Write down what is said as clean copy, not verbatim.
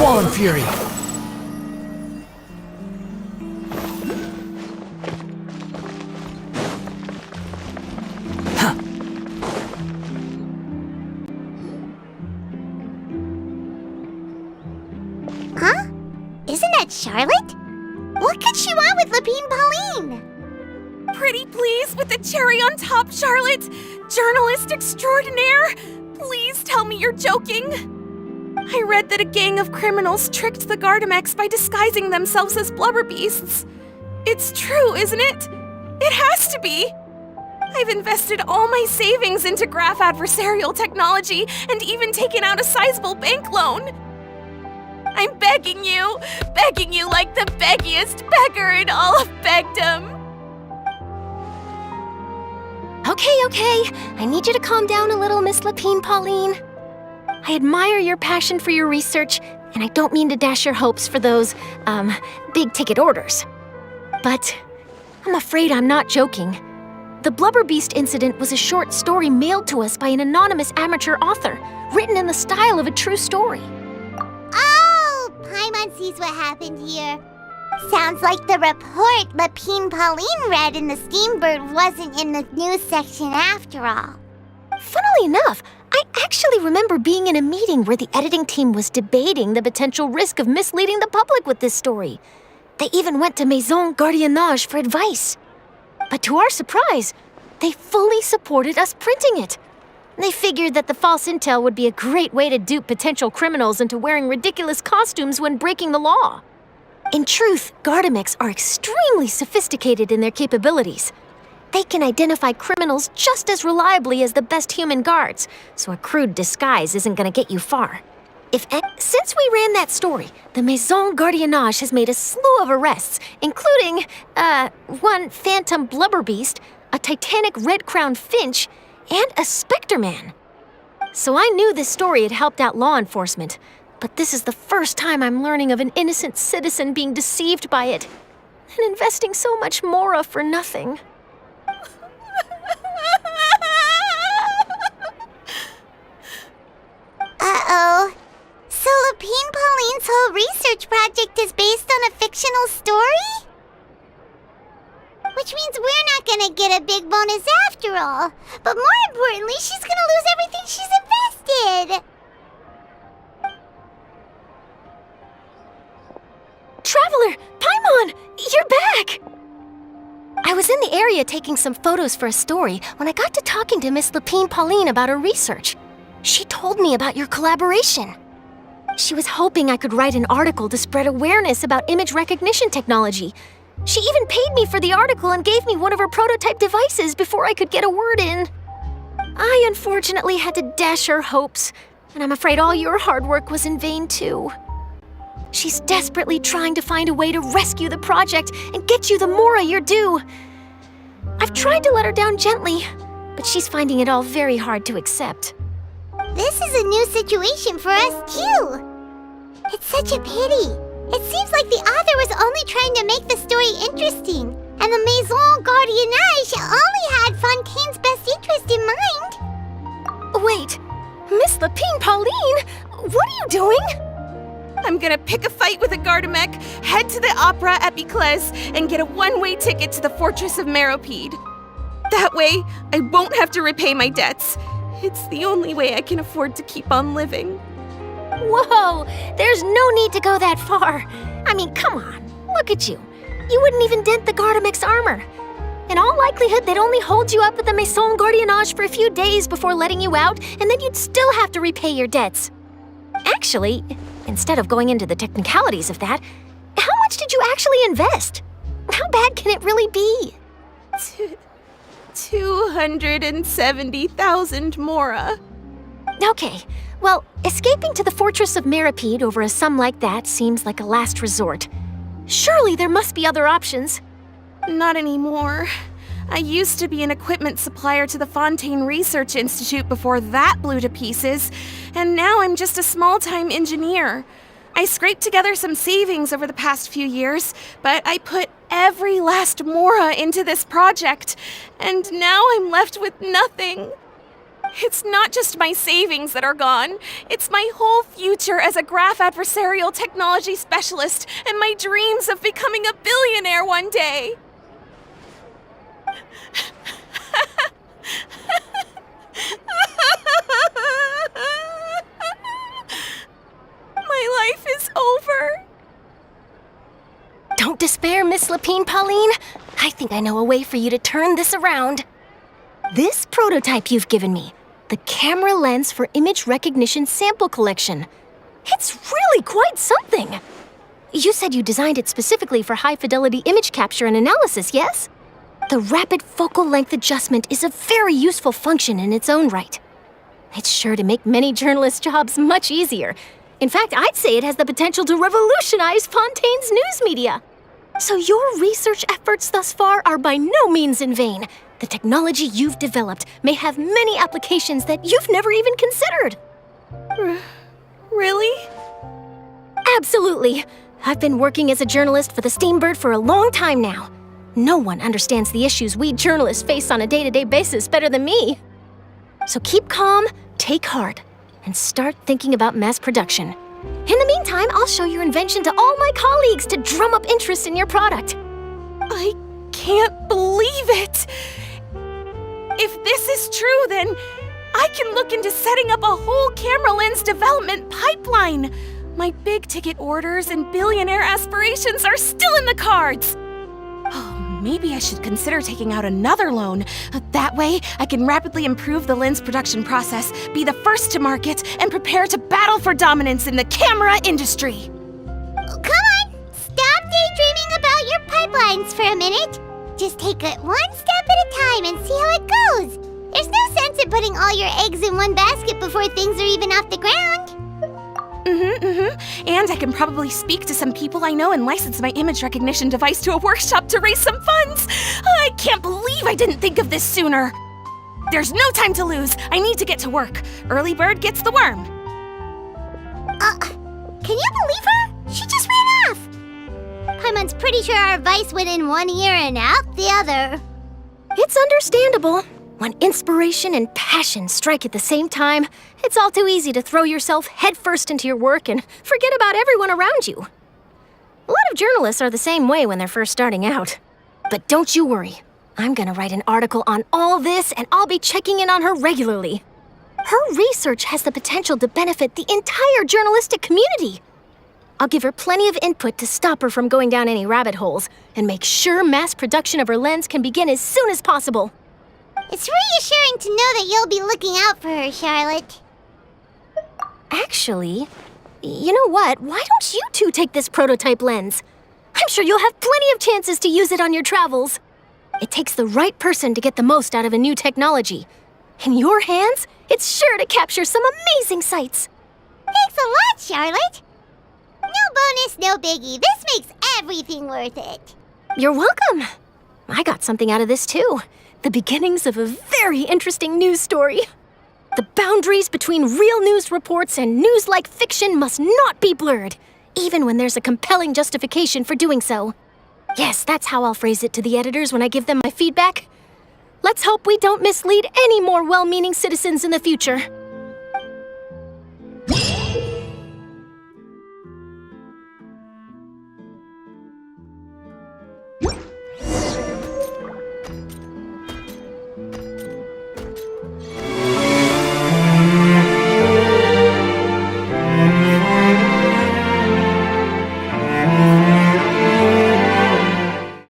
Swollen Fury! Huh? Isn't that Charlotte? What could she want with Lapine Pauline? Pretty please with the cherry on top, Charlotte! Journalist extraordinaire! Please tell me you're joking! I read that a gang of criminals tricked the Gardamex by disguising themselves as blubber beasts. It's true, isn't it? It has to be! I've invested all my savings into graph adversarial technology and even taken out a sizable bank loan. I'm begging you like the beggiest beggar in all of begdom. Okay. I need you to calm down a little, Miss Lapine Pauline. I admire your passion for your research, and I don't mean to dash your hopes for those, big-ticket orders. But I'm afraid I'm not joking. The Blubber Beast incident was a short story mailed to us by an anonymous amateur author, written in the style of a true story. Oh, Paimon sees what happened here. Sounds like the report Lapine Pauline read in the Steambird wasn't in the news section after all. Funnily enough, I actually remember being in a meeting where the editing team was debating the potential risk of misleading the public with this story. They even went to Maison Gardiennage for advice. But to our surprise, they fully supported us printing it. They figured that the false intel would be a great way to dupe potential criminals into wearing ridiculous costumes when breaking the law. In truth, Gardamex are extremely sophisticated in their capabilities. They can identify criminals just as reliably as the best human guards, so a crude disguise isn't gonna get you far. Since we ran that story, the Maison Gardiennage has made a slew of arrests, including, one phantom blubber beast, a titanic red-crowned finch, and a specter man. So I knew this story had helped out law enforcement, but this is the first time I'm learning of an innocent citizen being deceived by it, and investing so much mora for nothing. Uh-oh. So Lapine Pauline's whole research project is based on a fictional story? Which means we're not gonna get a big bonus after all. But more importantly, she's gonna lose everything she's invested. Traveler! Paimon! You're back! I was in the area taking some photos for a story when I got to talking to Miss Lapine Pauline about her research. She told me about your collaboration. She was hoping I could write an article to spread awareness about image recognition technology. She even paid me for the article and gave me one of her prototype devices before I could get a word in. I unfortunately had to dash her hopes, and I'm afraid all your hard work was in vain too. She's desperately trying to find a way to rescue the project and get you the mora you're due. I've tried to let her down gently, but she's finding it all very hard to accept. This is a new situation for us too. It's such a pity. It seems like the author was only trying to make the story interesting, and the Maison Gardiennage only had Fontaine's best interest in mind. Wait, Miss Lapine Pauline, what are you doing? I'm gonna pick a fight with a Gardamex, head to the Opera at Biclès, and get a one-way ticket to the Fortress of Meropide. That way, I won't have to repay my debts. It's the only way I can afford to keep on living. Whoa, there's no need to go that far. I mean, come on, look at you. You wouldn't even dent the Gardamex armor. In all likelihood, they'd only hold you up at the Maison Gardiennage for a few days before letting you out, and then you'd still have to repay your debts. Actually, instead of going into the technicalities of that, how much did you actually invest? How bad can it really be? 270,000 mora. Okay, well, escaping to the Fortress of Meropide over a sum like that seems like a last resort. Surely there must be other options. Not anymore. I used to be an equipment supplier to the Fontaine Research Institute before that blew to pieces, and now I'm just a small-time engineer. I scraped together some savings over the past few years, but I put every last mora into this project, and now I'm left with nothing. It's not just my savings that are gone. It's my whole future as a graph adversarial technology specialist and my dreams of becoming a billionaire one day. My life is over. Don't despair, Miss Lapine Pauline. I think I know a way for you to turn this around. This prototype you've given me, the camera lens for image recognition sample collection. It's really quite something. You said you designed it specifically for high-fidelity image capture and analysis, yes? The rapid focal length adjustment is a very useful function in its own right. It's sure to make many journalists' jobs much easier. In fact, I'd say it has the potential to revolutionize Fontaine's news media. So your research efforts thus far are by no means in vain. The technology you've developed may have many applications that you've never even considered. Really? Absolutely. I've been working as a journalist for the Steambird for a long time now. No one understands the issues we journalists face on a day-to-day basis better than me. So keep calm, take heart, and start thinking about mass production. In the meantime, I'll show your invention to all my colleagues to drum up interest in your product. I can't believe it! If this is true, then I can look into setting up a whole camera lens development pipeline. My big-ticket orders and billionaire aspirations are still in the cards. Oh, maybe I should consider taking out another loan. That way, I can rapidly improve the lens production process, be the first to market, and prepare to battle for dominance in the camera industry. Come on! Stop daydreaming about your pipelines for a minute. Just take it one step at a time and see how it goes. There's no sense in putting all your eggs in one basket before things are even off the ground. And I can probably speak to some people I know and license my image recognition device to a workshop to raise some funds. I can't believe I didn't think of this sooner. There's no time to lose. I need to get to work. Early bird gets the worm. Can you believe her? She just ran off. Paimon's pretty sure our advice went in one ear and out the other. It's understandable. When inspiration and passion strike at the same time, it's all too easy to throw yourself headfirst into your work and forget about everyone around you. A lot of journalists are the same way when they're first starting out. But don't you worry. I'm gonna write an article on all this, and I'll be checking in on her regularly. Her research has the potential to benefit the entire journalistic community. I'll give her plenty of input to stop her from going down any rabbit holes, and make sure mass production of her lens can begin as soon as possible. It's reassuring to know that you'll be looking out for her, Charlotte. Actually, you know what? Why don't you two take this prototype lens? I'm sure you'll have plenty of chances to use it on your travels. It takes the right person to get the most out of a new technology. In your hands, it's sure to capture some amazing sights. Thanks a lot, Charlotte. No bonus, no biggie. This makes everything worth it. You're welcome. I got something out of this too. The beginnings of a very interesting news story. The boundaries between real news reports and news-like fiction must not be blurred, even when there's a compelling justification for doing so. Yes, that's how I'll phrase it to the editors when I give them my feedback. Let's hope we don't mislead any more well-meaning citizens in the future.